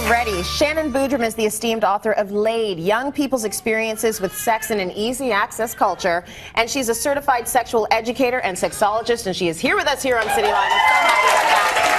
ready. Shannon Boodram is the esteemed author of Laid, Young People's Experiences with Sex in an Easy Access Culture. And she's a certified sexual educator and sexologist, and she is here with us here on City Line. I'm so happy about that.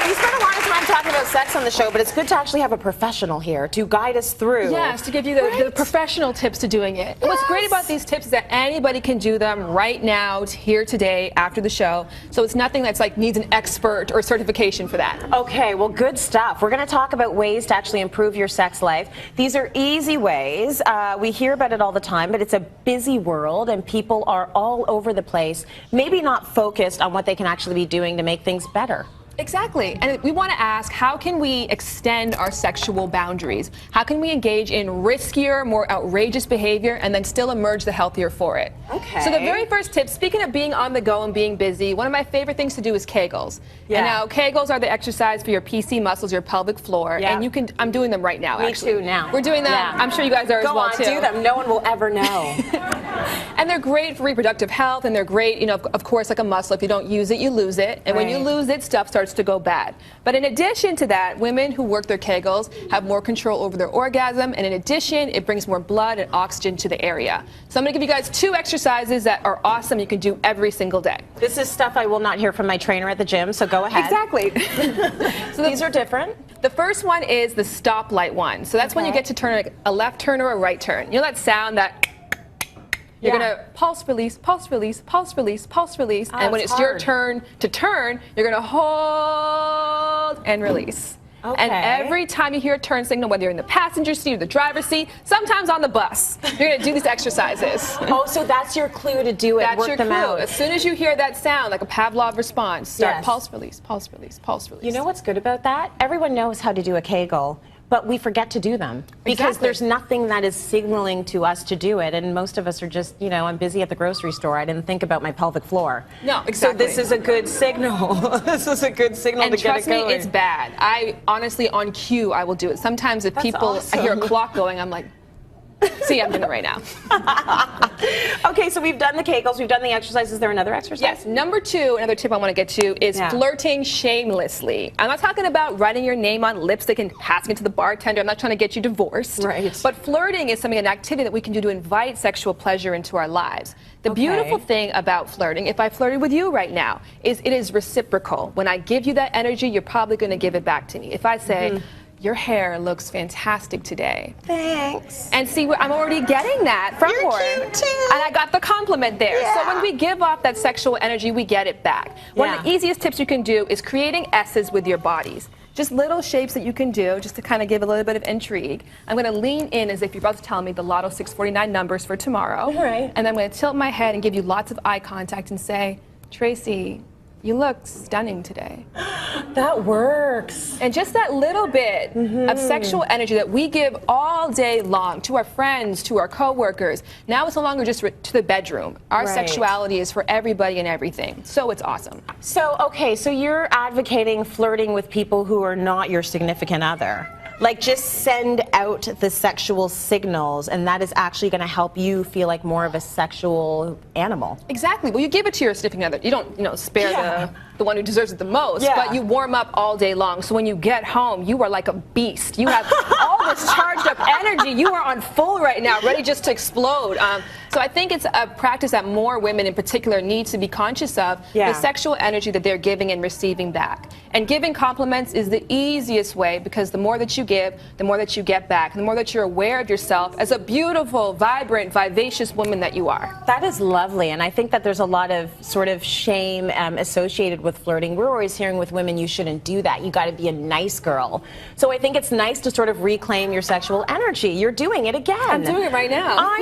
We spent a lot of time talking about sex on the show, but it's good to actually have a professional here to guide us through. Yes, to give you the professional tips to doing it. Yes. What's great about these tips is that anybody can do them right now, here today, after the show. So it's nothing that's like needs an expert or certification for that. Okay, well, good stuff. We're going to talk about ways to actually improve your sex life. These are easy ways. We hear about it all the time, but it's a busy world and people are all over the place, maybe not focused on what they can actually be doing to make things better. Exactly. And we want to ask, how can we extend our sexual boundaries? How can we engage in riskier, more outrageous behavior and then still emerge the healthier for it? Okay. So the very first tip, speaking of being on the go and being busy, one of my favorite things to do is Kegels. Yeah. And now Kegels are the exercise for your PC muscles, your pelvic floor. Yeah. And you can, I'm doing them right now, actually. Me too, now. We're doing them. Yeah. I'm sure you guys are as well, too. Go on, do them. No one will ever know. And they're great for reproductive health, and they're great, you know, of course, like a muscle. If you don't use it, you lose it. And when you lose it, stuff starts to go bad. But in addition to that, women who work their Kegels have more control over their orgasm, and in addition, it brings more blood and oxygen to the area. So I'm going to give you guys 2 exercises that are awesome you can do every single day. This is stuff I will not hear from my trainer at the gym, so go ahead. Exactly. So these are different? The first one is the stoplight one. So that's when you get to turn like a left turn or a right turn. You know that sound that you're going to pulse release, pulse release, pulse release, pulse release. And when it's your turn to turn, you're going to hold and release. Okay. And every time you hear a turn signal, whether you're in the passenger seat or the driver's seat, sometimes on the bus, you're going to do these exercises. Oh, so that's your clue to do it, that's work your them clue. out. As soon as you hear that sound, like a Pavlov response, start pulse release, pulse release, pulse release. You know what's good about that? Everyone knows how to do a Kegel, but we forget to do them because there's nothing that is signaling to us to do it, and most of us are just, you know, I'm busy at the grocery store. I didn't think about my pelvic floor. No, exactly. So this is a good signal. This is a good signal to get it going. And trust me, it's bad. I honestly, on cue, I will do it. Sometimes if people, I hear a clock going, I'm like, see, I'm doing it right now. Okay, so we've done the Kegels, we've done the exercises. Is there another exercise? Yes. Number 2, another tip I want to get to is flirting shamelessly. I'm not talking about writing your name on lipstick and passing it to the bartender. I'm not trying to get you divorced. Right. But flirting is something, an activity that we can do to invite sexual pleasure into our lives. The beautiful thing about flirting, if I flirted with you right now, is it is reciprocal. When I give you that energy, you're probably going to give it back to me. If I say, your hair looks fantastic today. Thanks. And see, I'm already getting that from her. You're cute too. And I got the compliment there. Yeah. So when we give off that sexual energy, we get it back. One of the easiest tips you can do is creating S's with your bodies. Just little shapes that you can do just to kind of give a little bit of intrigue. I'm going to lean in as if you're about to tell me the Lotto 649 numbers for tomorrow. All right. And then I'm going to tilt my head and give you lots of eye contact and say, Tracy, you look stunning today. That works. And just that little bit of sexual energy that we give all day long to our friends, to our coworkers. Now it's no longer just to the bedroom. Our sexuality is for everybody and everything. So it's awesome. So, okay, so you're advocating flirting with people who are not your significant other. Like, just send out the sexual signals, and that is actually going to help you feel like more of a sexual animal. Exactly. Well, you give it to your significant other. You don't, you know, spare the one who deserves it the most, but you warm up all day long. So when you get home, you are like a beast. You have all this charged up energy. You are on full right now, ready just to explode. So I think it's a practice that more women in particular need to be conscious of, the sexual energy that they're giving and receiving back. And giving compliments is the easiest way, because the more that you give, the more that you get back, and the more that you're aware of yourself as a beautiful, vibrant, vivacious woman that you are. That is lovely, and I think that there's a lot of sort of shame associated with flirting. We're always hearing with women, you shouldn't do that. You got to be a nice girl. So I think it's nice to sort of reclaim your sexual energy. You're doing it again. I'm doing it right now. I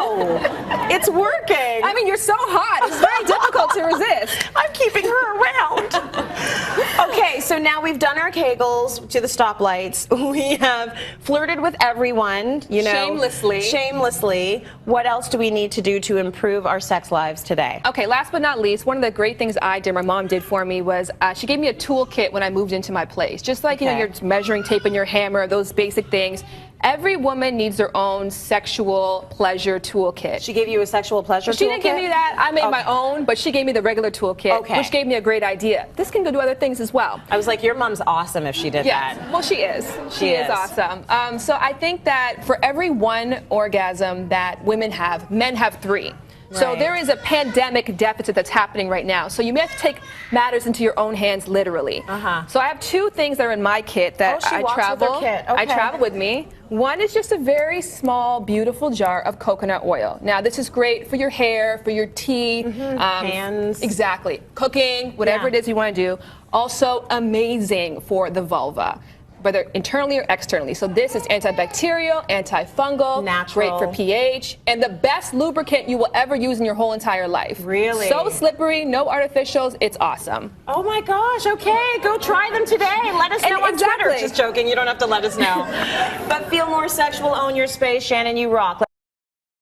know. It's working. I mean, you're so hot. It's very difficult to resist. I'm keeping her around. Okay, so now we've done our Kegels to the stoplights. We have flirted with everyone, you know. Shamelessly. Shamelessly. What else do we need to do to improve our sex lives today? Okay, last but not least, one of the great things I did, my mom did for me, was she gave me a toolkit when I moved into my place. Just like, you know, your measuring tape and your hammer, those basic things. Every woman needs their own sexual pleasure toolkit. She gave you a sexual pleasure toolkit? She didn't give me that. I made my own, but she gave me the regular toolkit, which gave me a great idea. This can go do other things as well. I was like, your mom's awesome if she did that. Well, she is. She is awesome. So I think that for every one orgasm that women have, men have 3. So there is a pandemic deficit that's happening right now. So you may have to take matters into your own hands literally. So I have 2 things that are in my kit that I travel. I travel with me. One is just a very small, beautiful jar of coconut oil. Now this is great for your hair, for your teeth, hands. Exactly. Cooking, whatever it is you want to do. Also amazing for the vulva, whether internally or externally. So this is antibacterial, antifungal, natural, great for pH, and the best lubricant you will ever use in your whole entire life. Really? So slippery, no artificials, it's awesome. Oh my gosh, okay, go try them today. Let us know on Twitter. Just joking, you don't have to let us know. But feel more sexual, own your space. Shannon, you rock.